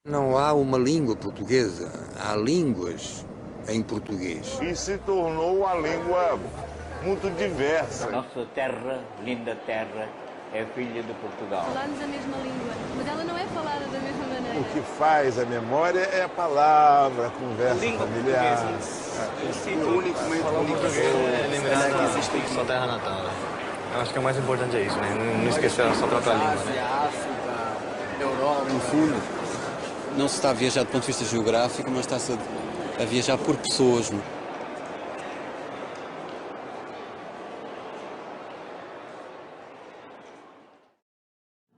Não há uma língua portuguesa, há línguas em português. E se tornou uma língua muito diversa. Nossa terra, linda terra, é filha de Portugal. Falamos a mesma língua, mas ela não é falada da mesma maneira. O que faz a memória é a palavra, a conversa familiar. Eu sinto único é lembrar que existe sua terra natal. Eu acho que o mais importante é isso, né? Não esquecer a sua própria língua. Ásia, África, Europa. No fundo, não se está a viajar do ponto de vista geográfico, mas está-se a viajar por pessoas. Não?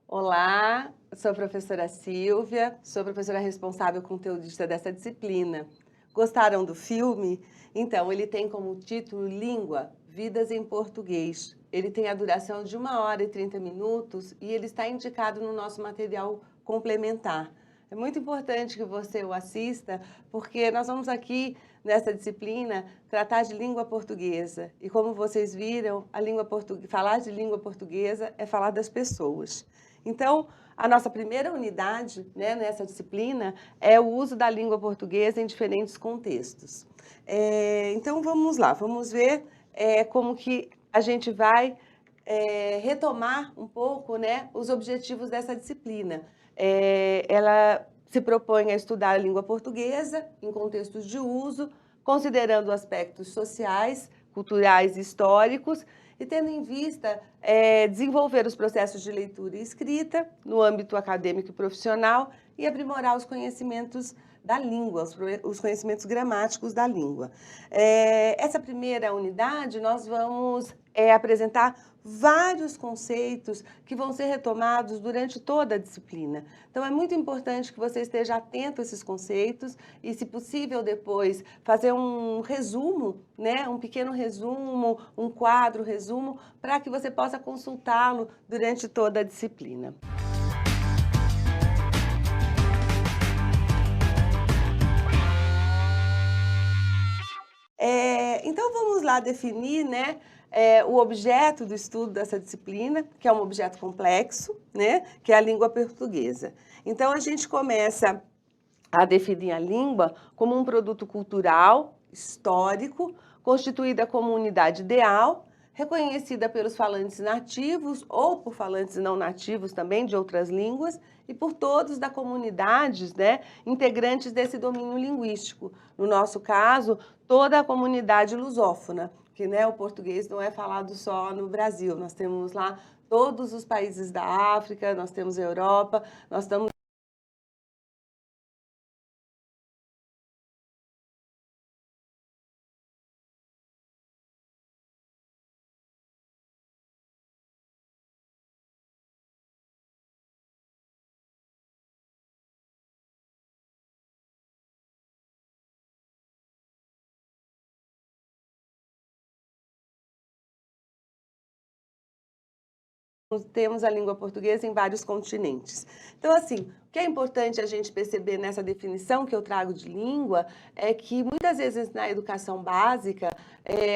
Olá, sou a professora Silvia, sou a professora responsável conteudista dessa disciplina. Gostaram do filme? Então, ele tem como título Língua, Vidas em Português. Ele tem a duração de 1h30 e ele está indicado no nosso material complementar. É muito importante que você o assista, porque nós vamos aqui, nessa disciplina, tratar de língua portuguesa. E como vocês viram, falar de língua portuguesa é falar das pessoas. Então, a nossa primeira unidade, né, nessa disciplina é o uso da língua portuguesa em diferentes contextos. Então, vamos lá, vamos ver como que a gente vai retomar um pouco, né, os objetivos dessa disciplina. Ela se propõe a estudar a língua portuguesa em contextos de uso, considerando aspectos sociais, culturais e históricos, e tendo em vista desenvolver os processos de leitura e escrita no âmbito acadêmico e profissional e aprimorar os conhecimentos da língua, os conhecimentos gramáticos da língua. Essa primeira unidade, nós vamos apresentar vários conceitos que vão ser retomados durante toda a disciplina. Então, é muito importante que você esteja atento a esses conceitos e, se possível, depois fazer um resumo, né? Um pequeno resumo, um quadro resumo, para que você possa consultá-lo durante toda a disciplina. Então, vamos lá definir, né, o objeto do estudo dessa disciplina, que é um objeto complexo, né, que é a língua portuguesa. Então, a gente começa a definir a língua como um produto cultural, histórico, constituída como unidade ideal, reconhecida pelos falantes nativos ou por falantes não nativos também de outras línguas e por todos da comunidade, né, integrantes desse domínio linguístico. No nosso caso, toda a comunidade lusófona, que, né, o português não é falado só no Brasil, nós temos lá todos os países da África, nós temos a Europa, nós estamos temos a língua portuguesa em vários continentes. Então, assim, o que é importante a gente perceber nessa definição que eu trago de língua é que, muitas vezes, na educação básica,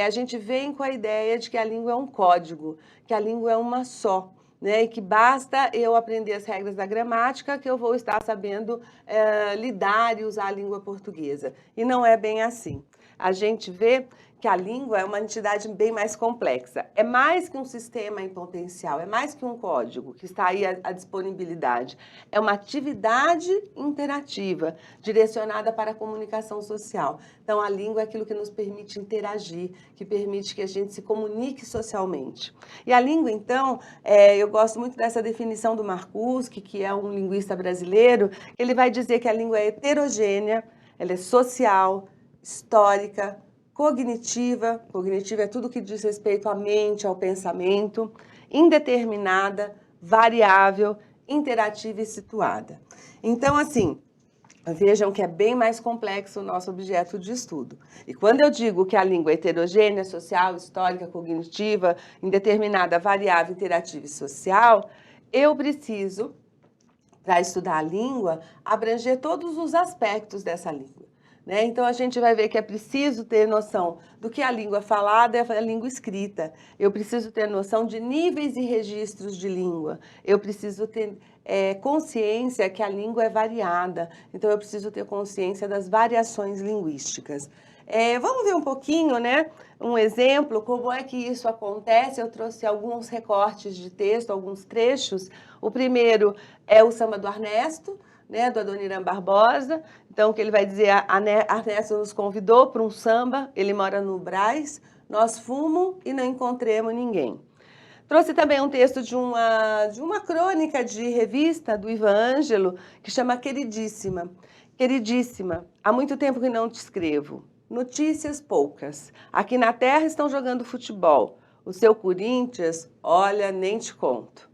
a gente vem com a ideia de que a língua é um código, que a língua é uma só, né? E que basta eu aprender as regras da gramática que eu vou estar sabendo lidar e usar a língua portuguesa. E não é bem assim. A gente vê que a língua é uma entidade bem mais complexa. É mais que um sistema em potencial, é mais que um código que está aí à disponibilidade. É uma atividade interativa, direcionada para a comunicação social. Então, a língua é aquilo que nos permite interagir, que permite que a gente se comunique socialmente. E a língua, então, eu gosto muito dessa definição do Marcuse, que é um linguista brasileiro, ele vai dizer que a língua é heterogênea, ela é social, histórica, cognitiva é tudo que diz respeito à mente, ao pensamento, indeterminada, variável, interativa e situada. Então, assim, vejam que é bem mais complexo o nosso objeto de estudo. E quando eu digo que a língua é heterogênea, social, histórica, cognitiva, indeterminada, variável, interativa e social, eu preciso, para estudar a língua, abranger todos os aspectos dessa língua. né? Então, a gente vai ver que é preciso ter noção do que é a língua falada e a língua escrita. Eu preciso ter noção de níveis e registros de língua. Eu preciso ter consciência que a língua é variada. Então, eu preciso ter consciência das variações linguísticas. Vamos ver um pouquinho, né? Um exemplo, como é que isso acontece. Eu trouxe alguns recortes de texto, alguns trechos. O primeiro é o Samba do Ernesto, né, do Adoniran Barbosa. Então, o que ele vai dizer, Ernesto nos convidou para um samba, ele mora no Brás, nós fomos e não encontremos ninguém. Trouxe também um texto de uma crônica de revista do Ivan Ângelo, que chama Queridíssima. Queridíssima, há muito tempo que não te escrevo. Notícias poucas. Aqui na terra estão jogando futebol. O seu Corinthians, olha, nem te conto.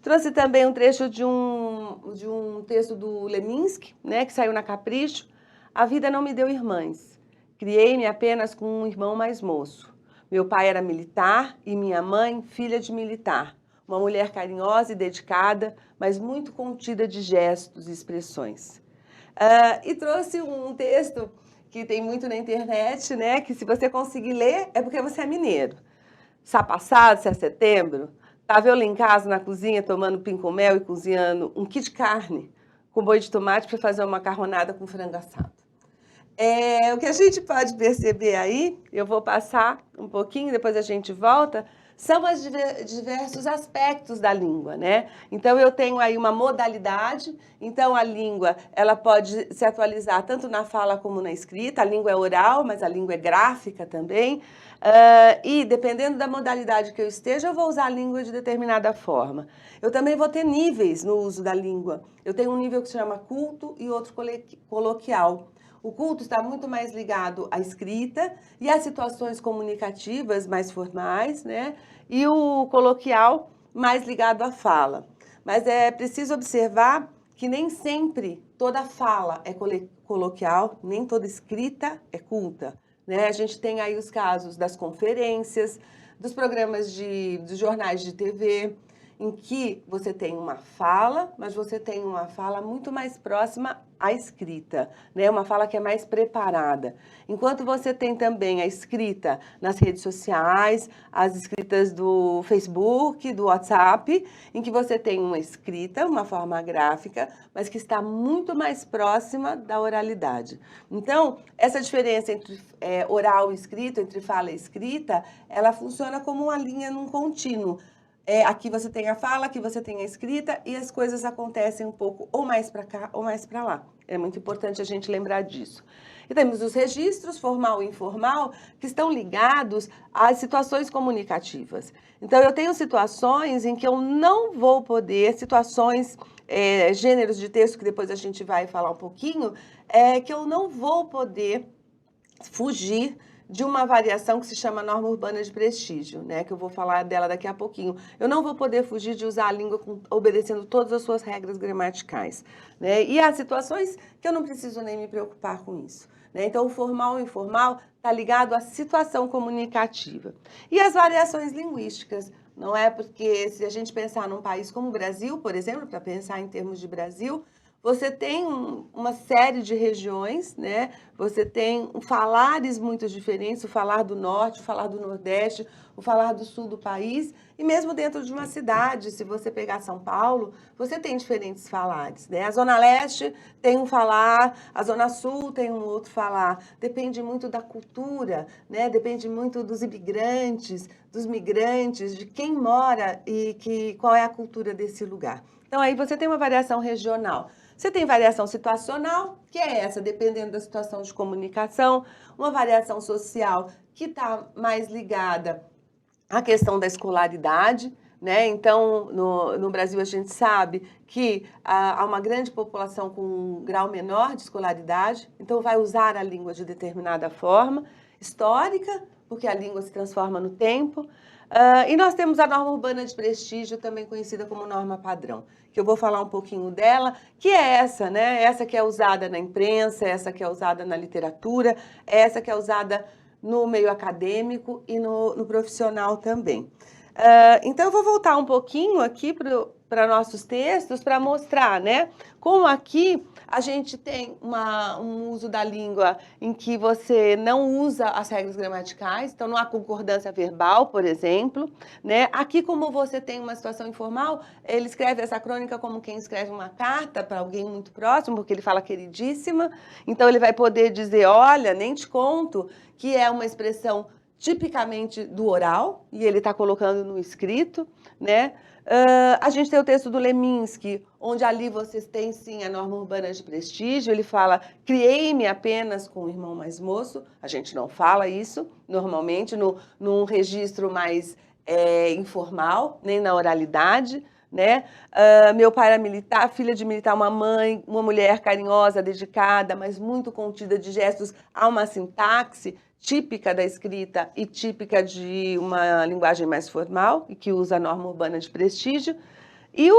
Trouxe também um trecho de um texto do Leminski, né, que saiu na Capricho. A vida não me deu irmãs. Criei-me apenas com um irmão mais moço. Meu pai era militar e minha mãe, filha de militar. Uma mulher carinhosa e dedicada, mas muito contida de gestos e expressões. E trouxe um texto que tem muito na internet, né, que se você conseguir ler, é porque você é mineiro. Sábado passado, se é setembro, estava eu lá em casa, na cozinha, tomando pin-com-mel e cozinhando um quilo de carne com boi de tomate para fazer uma macarronada com frango assado. O que a gente pode perceber aí, eu vou passar um pouquinho, depois a gente volta, são os diversos aspectos da língua, né? Então, eu tenho aí uma modalidade, então a língua, ela pode se atualizar tanto na fala como na escrita, a língua é oral, mas a língua é gráfica também, e dependendo da modalidade que eu esteja, eu vou usar a língua de determinada forma. Eu também vou ter níveis no uso da língua. Eu tenho um nível que se chama culto e outro coloquial. O culto está muito mais ligado à escrita e às situações comunicativas mais formais, né? E o coloquial mais ligado à fala. Mas é preciso observar que nem sempre toda fala é coloquial, nem toda escrita é culta, né? A gente tem aí os casos das conferências, dos programas dos jornais de TV, em que você tem uma fala, mas você tem uma fala muito mais próxima à escrita, né? Uma fala que é mais preparada. Enquanto você tem também a escrita nas redes sociais, as escritas do Facebook, do WhatsApp, em que você tem uma escrita, uma forma gráfica, mas que está muito mais próxima da oralidade. Então, essa diferença entre oral e escrito, entre fala e escrita, ela funciona como uma linha num contínuo. Aqui você tem a fala, aqui você tem a escrita e as coisas acontecem um pouco ou mais para cá ou mais para lá. É muito importante a gente lembrar disso. E temos os registros, formal e informal, que estão ligados às situações comunicativas. Então, eu tenho situações em que eu não vou poder, gêneros de texto, que depois a gente vai falar um pouquinho, que eu não vou poder fugir de uma variação que se chama norma urbana de prestígio, né? Que eu vou falar dela daqui a pouquinho. Eu não vou poder fugir de usar a língua obedecendo todas as suas regras gramaticais, né? E há situações que eu não preciso nem me preocupar com isso, né? Então, o formal e o informal está ligado à situação comunicativa. E as variações linguísticas, não é? Porque se a gente pensar num país como o Brasil, por exemplo, para pensar em termos de Brasil, você tem uma série de regiões, né? Você tem falares muito diferentes, o falar do norte, o falar do nordeste, o falar do sul do país, e mesmo dentro de uma cidade, se você pegar São Paulo, você tem diferentes falares, né? A Zona Leste tem um falar, a Zona Sul tem um outro falar, depende muito da cultura, né? Depende muito dos imigrantes, dos migrantes, de quem mora e qual é a cultura desse lugar. Então, aí você tem uma variação regional. Você tem variação situacional, que é essa, dependendo da situação de comunicação, uma variação social que está mais ligada à questão da escolaridade, né? Então, no Brasil, a gente sabe que há uma grande população com um grau menor de escolaridade, então vai usar a língua de determinada forma, histórica, porque a língua se transforma no tempo. E nós temos a norma urbana de prestígio, também conhecida como norma padrão, que eu vou falar um pouquinho dela, que é essa, né? Essa que é usada na imprensa, essa que é usada na literatura, essa que é usada no meio acadêmico e no profissional também. Então, eu vou voltar um pouquinho aqui para para nossos textos para mostrar, né? Como aqui a gente tem um uso da língua em que você não usa as regras gramaticais, então não há concordância verbal, por exemplo, né? Aqui, como você tem uma situação informal, ele escreve essa crônica como quem escreve uma carta para alguém muito próximo, porque ele fala queridíssima, então ele vai poder dizer, olha, nem te conto, que é uma expressão tipicamente do oral, e ele está colocando no escrito, né? A gente tem o texto do Leminski, onde ali vocês têm, sim, a norma urbana de prestígio. Ele fala, criei-me apenas com o irmão mais moço. A gente não fala isso, normalmente, num registro mais informal, nem na oralidade, né? Meu pai era militar, filha de militar, uma mãe, uma mulher carinhosa, dedicada, mas muito contida de gestos. Há uma sintaxe típica da escrita e típica de uma linguagem mais formal, e que usa a norma urbana de prestígio, e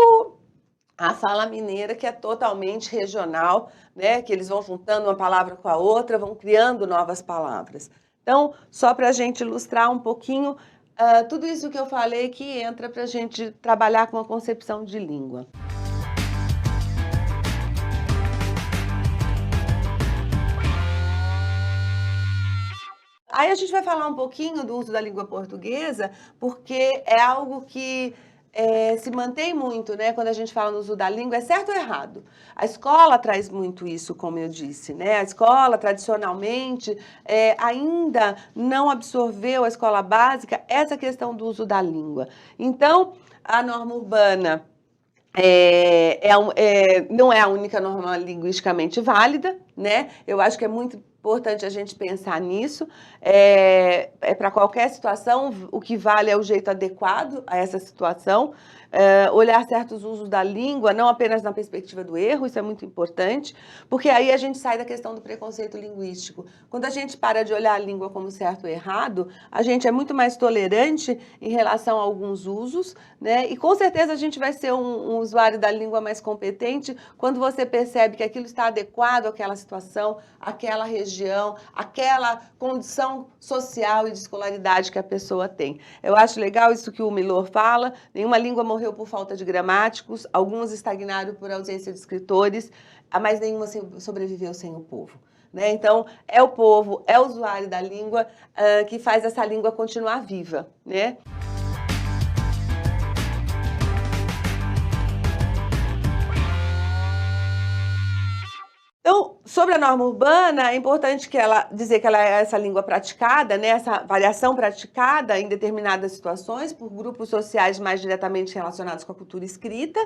a fala mineira, que é totalmente regional, né? Que eles vão juntando uma palavra com a outra, vão criando novas palavras. Então, só para a gente ilustrar um pouquinho, tudo isso que eu falei que entra para a gente trabalhar com a concepção de língua. Aí a gente vai falar um pouquinho do uso da língua portuguesa, porque é algo que se mantém muito, né? Quando a gente fala no uso da língua, é certo ou errado? A escola traz muito isso, como eu disse, né? A escola, tradicionalmente, ainda não absorveu, a escola básica, essa questão do uso da língua. Então, a norma urbana não é a única norma linguisticamente válida, né? Eu acho que é muito importante a gente pensar nisso. Para qualquer situação, o que vale é o jeito adequado a essa situação. Olhar certos usos da língua, não apenas na perspectiva do erro, isso é muito importante, porque aí a gente sai da questão do preconceito linguístico. Quando a gente para de olhar a língua como certo ou errado, a gente é muito mais tolerante em relação a alguns usos, né? E com certeza a gente vai ser um usuário da língua mais competente quando você percebe que aquilo está adequado àquela situação, àquela região, àquela condição social e de escolaridade que a pessoa tem. Eu acho legal isso que o Milor fala, nenhuma língua morreu por falta de gramáticos, algumas estagnaram por ausência de escritores, mas nenhuma sobreviveu sem o povo, né? Então, é o povo, é o usuário da língua que faz essa língua continuar viva, né? Então, sobre a norma urbana, é importante dizer que ela é essa língua praticada, né, essa variação praticada em determinadas situações por grupos sociais mais diretamente relacionados com a cultura escrita,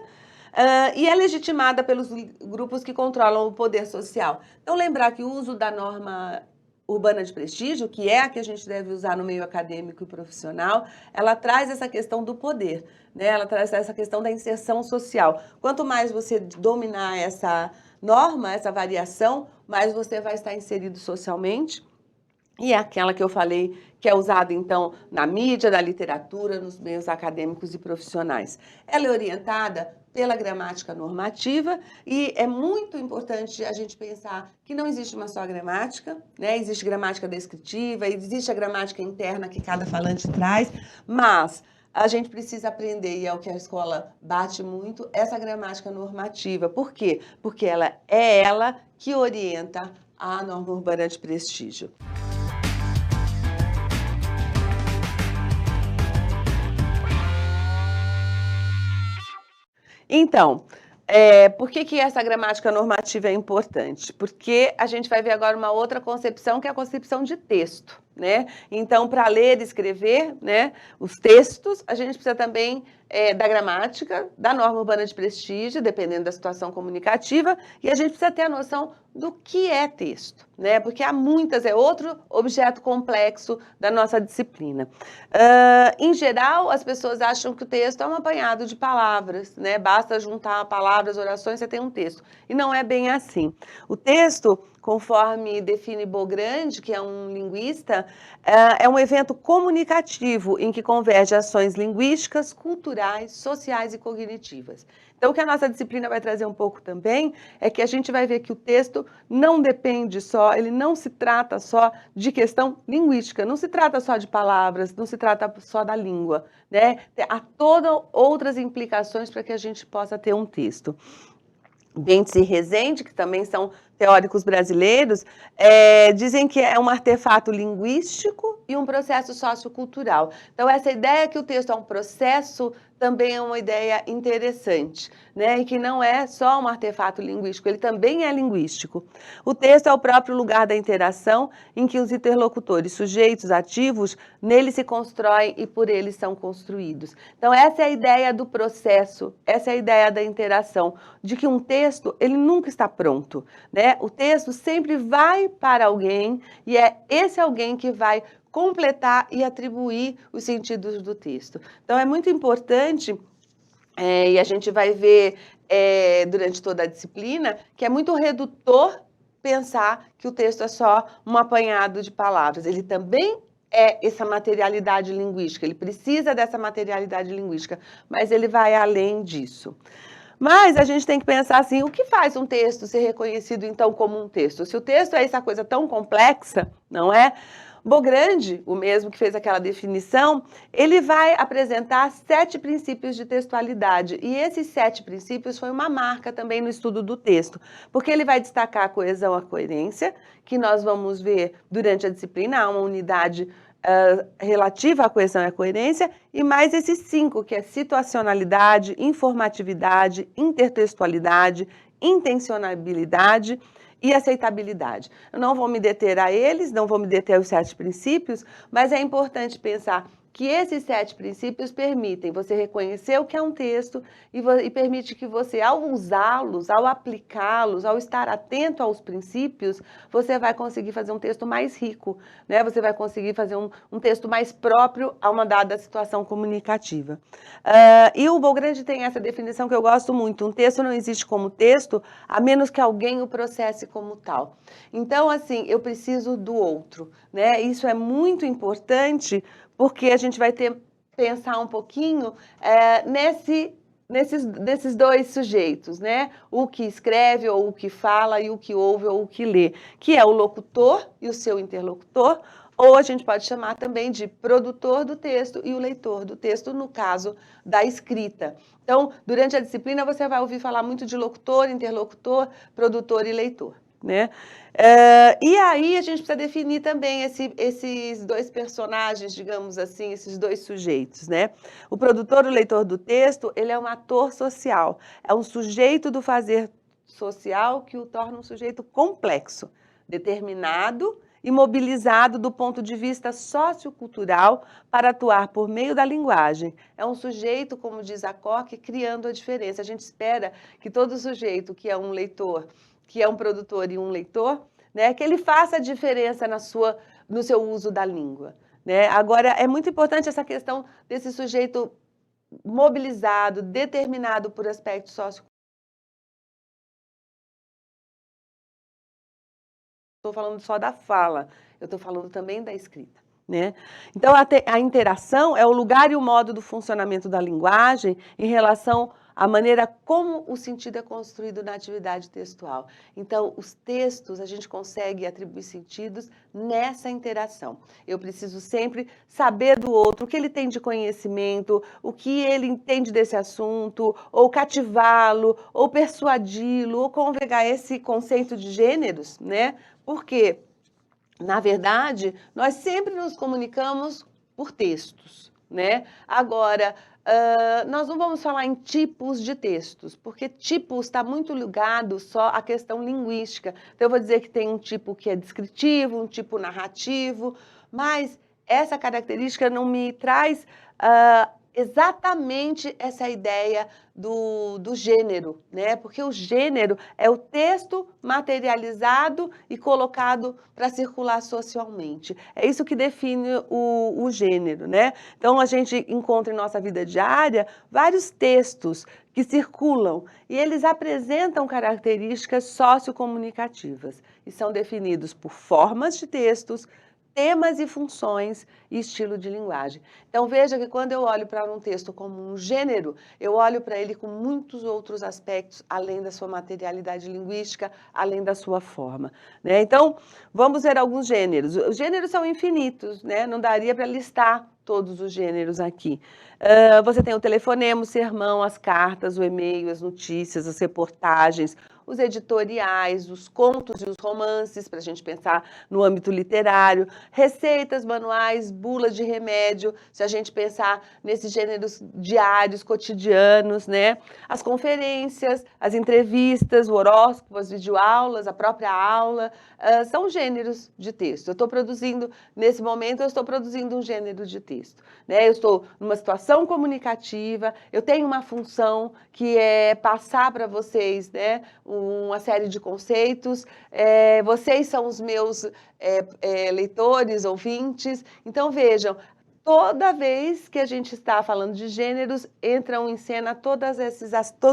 e é legitimada pelos grupos que controlam o poder social. Então, lembrar que o uso da norma urbana de prestígio, que é a que a gente deve usar no meio acadêmico e profissional, ela traz essa questão do poder, né? Ela traz essa questão da inserção social. Quanto mais você dominar essa norma, essa variação, mais você vai estar inserido socialmente. E é aquela que eu falei, que é usada, então, na mídia, na literatura, nos meios acadêmicos e profissionais. Ela é orientada pela gramática normativa e é muito importante a gente pensar que não existe uma só gramática, né? Existe gramática descritiva, existe a gramática interna que cada falante traz, mas a gente precisa aprender, e é o que a escola bate muito, essa gramática normativa. Por quê? Porque ela que orienta a norma urbana de prestígio. Então, por que essa gramática normativa é importante? Porque a gente vai ver agora uma outra concepção, que é a concepção de texto, né? Então, para ler e escrever, né, os textos, a gente precisa também da gramática, da norma urbana de prestígio, dependendo da situação comunicativa, e a gente precisa ter a noção do que é texto, né? Porque há é outro objeto complexo da nossa disciplina. Em geral, as pessoas acham que o texto é um apanhado de palavras, né? Basta juntar palavras, orações, você tem um texto. E não é bem assim. O texto, conforme define Bograndi, que é um linguista, é um evento comunicativo em que converge ações linguísticas, culturais, sociais e cognitivas. Então, o que a nossa disciplina vai trazer um pouco também é que a gente vai ver que o texto não depende só, ele não se trata só de questão linguística, não se trata só de palavras, não se trata só da língua, né? Há todas outras implicações para que a gente possa ter um texto. Bentes e Rezende, que também são teóricos brasileiros, dizem que é um artefato linguístico e um processo sociocultural. Então, essa ideia que o texto é um processo também é uma ideia interessante, né? E que não é só um artefato linguístico, ele também é linguístico. O texto é o próprio lugar da interação em que os interlocutores, sujeitos ativos, nele se constroem e por ele são construídos. Então, essa é a ideia do processo, essa é a ideia da interação, de que um texto, ele nunca está pronto, né? O texto sempre vai para alguém e é esse alguém que vai completar e atribuir os sentidos do texto. Então, é muito importante, e a gente vai ver durante toda a disciplina, que é muito redutor pensar que o texto é só um apanhado de palavras. Ele também é essa materialidade linguística, ele precisa dessa materialidade linguística, mas ele vai além disso. Mas a gente tem que pensar assim, o que faz um texto ser reconhecido, então, como um texto? Se o texto é essa coisa tão complexa, não é? Bograndi, o mesmo que fez aquela definição, ele vai apresentar 7 princípios de textualidade. E esses 7 princípios foi uma marca também no estudo do texto, porque ele vai destacar a coesão, a coerência, que nós vamos ver durante a disciplina, há uma unidade relativa à coesão e à coerência, e mais esses 5, que é situacionalidade, informatividade, intertextualidade, intencionalidade e aceitabilidade. Eu não vou me deter a eles, não vou me deter aos 7 princípios, mas é importante pensar que esses 7 princípios permitem você reconhecer o que é um texto e permite que você, ao usá-los, ao aplicá-los, ao estar atento aos princípios, você vai conseguir fazer um texto mais rico, né? Você vai conseguir fazer um texto mais próprio a uma dada situação comunicativa. E o Bograndi tem essa definição que eu gosto muito: um texto não existe como texto, a menos que alguém o processe como tal. Então, assim, eu preciso do outro, né? Isso é muito importante, porque a gente vai pensar um pouquinho nesses 2 sujeitos, né? O que escreve ou o que fala e o que ouve ou o que lê, que é o locutor e o seu interlocutor, ou a gente pode chamar também de produtor do texto e o leitor do texto, no caso da escrita. Então, durante a disciplina, você vai ouvir falar muito de locutor, interlocutor, produtor e leitor, né? E aí a gente precisa definir também esses 2 personagens, digamos assim, esses 2 sujeitos, né? O produtor, o leitor do texto, ele é um ator social, é um sujeito do fazer social que o torna um sujeito complexo, determinado e mobilizado do ponto de vista sociocultural para atuar por meio da linguagem. É um sujeito, como diz a Koch, criando a diferença. A gente espera que todo sujeito que é um leitor, que é um produtor e um leitor, né, que ele faça a diferença no seu uso da língua, né? Agora, é muito importante essa questão desse sujeito mobilizado, determinado por aspectos socioculturais. Estou falando só da fala, eu estou falando também da escrita, né? Então, a interação é o lugar e o modo do funcionamento da linguagem em relação à maneira como o sentido é construído na atividade textual. Então, os textos, a gente consegue atribuir sentidos nessa interação. Eu preciso sempre saber do outro, o que ele tem de conhecimento, o que ele entende desse assunto, ou cativá-lo, ou persuadi-lo, ou conjugar esse conceito de gêneros, né? Porque, na verdade, nós sempre nos comunicamos por textos, né? Agora, nós não vamos falar em tipos de textos, porque tipos está muito ligado só à questão linguística. Então, eu vou dizer que tem um tipo que é descritivo, um tipo narrativo, mas essa característica não me traz exatamente essa ideia do gênero, né? Porque o gênero é o texto materializado e colocado para circular socialmente. É isso que define o gênero, né? Então, a gente encontra em nossa vida diária vários textos que circulam e eles apresentam características sociocomunicativas e são definidos por formas de textos, temas e funções e estilo de linguagem. Então veja que quando eu olho para um texto como um gênero, eu olho para ele com muitos outros aspectos, além da sua materialidade linguística, além da sua forma, né? Então, vamos ver alguns gêneros. Os gêneros são infinitos, né? Não daria para listar todos os gêneros aqui. Você tem o telefonema, o sermão, as cartas, o e-mail, as notícias, as reportagens, os editoriais, os contos e os romances, para a gente pensar no âmbito literário, receitas, manuais, bulas de remédio, se a gente pensar nesses gêneros diários, cotidianos, né? As conferências, as entrevistas, o horóscopo, as videoaulas, a própria aula, são gêneros de texto. Eu estou produzindo, nesse momento, eu estou produzindo um gênero de texto, né? Eu estou numa situação comunicativa, eu tenho uma função que é passar para vocês, né, uma série de conceitos, vocês são os meus leitores, ouvintes, então vejam, toda vez que a gente está falando de gêneros, entram em cena todos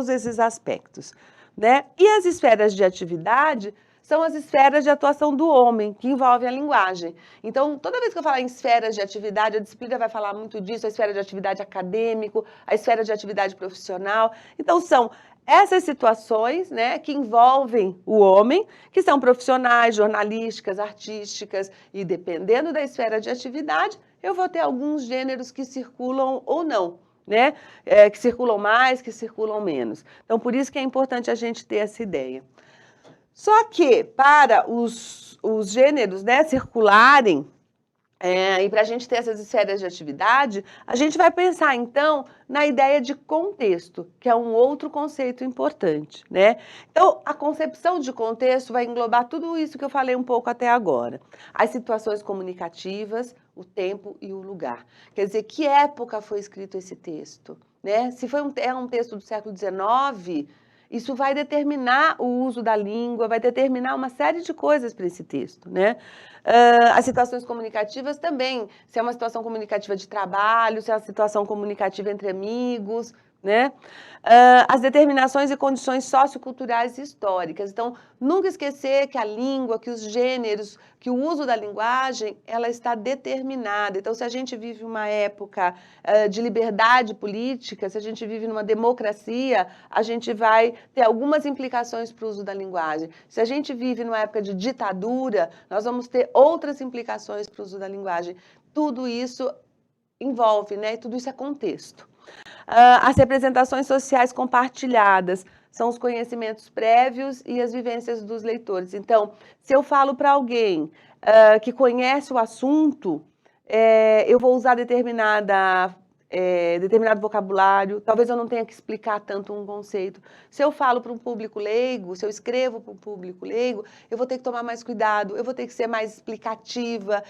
esses aspectos, né? E as esferas de atividade são as esferas de atuação do homem, que envolvem a linguagem. Então, toda vez que eu falar em esferas de atividade, a disciplina vai falar muito disso, a esfera de atividade acadêmico, a esfera de atividade profissional. Então, são essas situações, né, que envolvem o homem, que são profissionais, jornalísticas, artísticas, e dependendo da esfera de atividade, eu vou ter alguns gêneros que circulam ou não, né, que circulam mais, que circulam menos. Então, por isso que é importante a gente ter essa ideia. Só que, para os gêneros, né, circularem, e para a gente ter essas esferas de atividade, a gente vai pensar, então, na ideia de contexto, que é um outro conceito importante, né? Então, a concepção de contexto vai englobar tudo isso que eu falei um pouco até agora. As situações comunicativas, o tempo e o lugar. Quer dizer, que época foi escrito esse texto, né? Se foi um texto do século XIX... Isso vai determinar o uso da língua, vai determinar uma série de coisas para esse texto, né? As situações comunicativas também, se é uma situação comunicativa de trabalho, se é uma situação comunicativa entre amigos, né? As determinações e condições socioculturais e históricas. Então, nunca esquecer que a língua, que os gêneros, que o uso da linguagem, ela está determinada. Então, se a gente vive uma época de liberdade política, se a gente vive numa democracia, a gente vai ter algumas implicações para o uso da linguagem. Se a gente vive numa época de ditadura, nós vamos ter outras implicações para o uso da linguagem. Tudo isso envolve, né? Tudo isso é contexto. As representações sociais compartilhadas são os conhecimentos prévios e as vivências dos leitores. Então, se eu falo para alguém que conhece o assunto, eu vou usar determinado vocabulário, talvez eu não tenha que explicar tanto um conceito. Se eu falo para um público leigo, se eu escrevo para um público leigo, eu vou ter que tomar mais cuidado, eu vou ter que ser mais explicativa,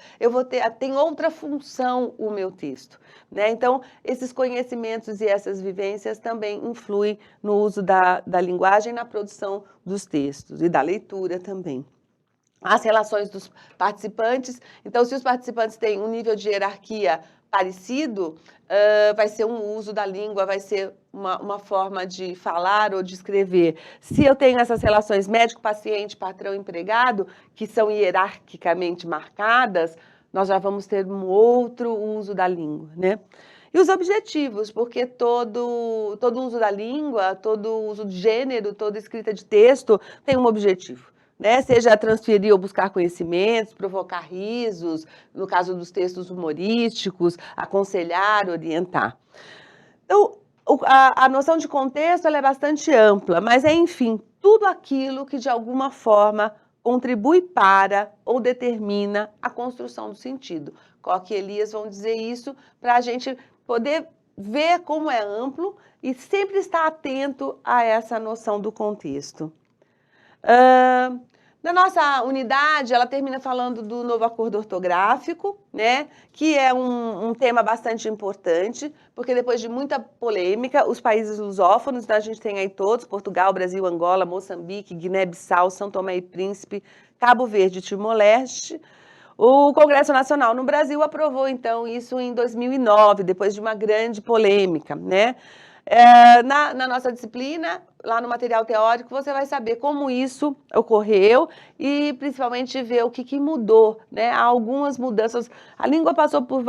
tem outra função o meu texto, né? Então, esses conhecimentos e essas vivências também influem no uso da linguagem, na produção dos textos e da leitura também. As relações dos participantes, então, se os participantes têm um nível de hierarquia parecido, vai ser um uso da língua, vai ser uma forma de falar ou de escrever. Se eu tenho essas relações médico-paciente, patrão-empregado, que são hierarquicamente marcadas, nós já vamos ter um outro uso da língua, né? E os objetivos, porque todo uso da língua, todo uso de gênero, toda escrita de texto tem um objetivo, né? Seja transferir ou buscar conhecimentos, provocar risos, no caso dos textos humorísticos, aconselhar, orientar. Então, a noção de contexto ela é bastante ampla, mas enfim, tudo aquilo que de alguma forma contribui para ou determina a construção do sentido. Koch e Elias vão dizer isso para a gente poder ver como é amplo e sempre estar atento a essa noção do contexto. Na nossa unidade, ela termina falando do novo acordo ortográfico, né, que é um tema bastante importante, porque depois de muita polêmica, os países lusófonos, então a gente tem aí todos, Portugal, Brasil, Angola, Moçambique, Guiné-Bissau, São Tomé e Príncipe, Cabo Verde e Timor-Leste, o Congresso Nacional no Brasil aprovou, então, isso em 2009, depois de uma grande polêmica, né? Na nossa disciplina, lá no material teórico, você vai saber como isso ocorreu e principalmente ver o que mudou, né? Há algumas mudanças. A língua passou por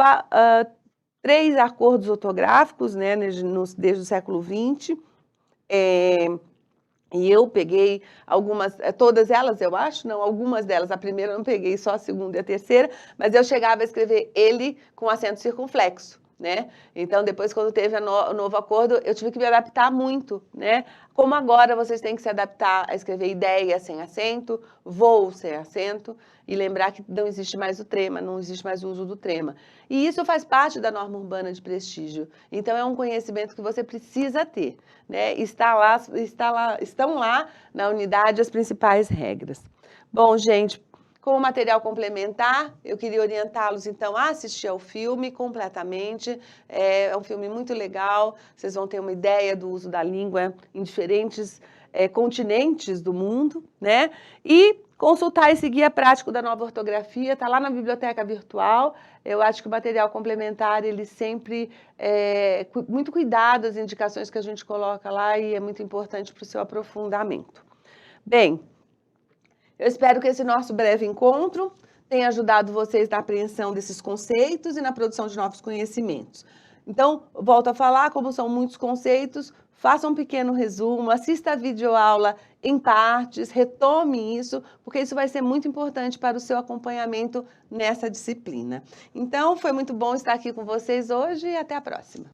3 acordos ortográficos, né, desde o século XX. E eu peguei algumas, todas elas, eu acho, não, algumas delas. A primeira eu não peguei, só a segunda e a terceira, mas eu chegava a escrever ele com acento circunflexo, né? Então, depois, quando teve o novo acordo, eu tive que me adaptar muito, né? Como agora vocês têm que se adaptar a escrever ideia sem acento, voo sem acento, e lembrar que não existe mais o trema, não existe mais o uso do trema. E isso faz parte da norma urbana de prestígio. Então, é um conhecimento que você precisa ter, né? Estão lá na unidade as principais regras. Bom, gente, como material complementar, eu queria orientá-los, então, a assistir ao filme completamente. É um filme muito legal, vocês vão ter uma ideia do uso da língua em diferentes continentes do mundo, né? E consultar esse guia prático da nova ortografia, está lá na biblioteca virtual. Eu acho que o material complementar, ele sempre muito cuidado as indicações que a gente coloca lá e é muito importante para o seu aprofundamento. Bem, eu espero que esse nosso breve encontro tenha ajudado vocês na apreensão desses conceitos e na produção de novos conhecimentos. Então, volto a falar, como são muitos conceitos, faça um pequeno resumo, assista a videoaula em partes, retome isso, porque isso vai ser muito importante para o seu acompanhamento nessa disciplina. Então, foi muito bom estar aqui com vocês hoje e até a próxima.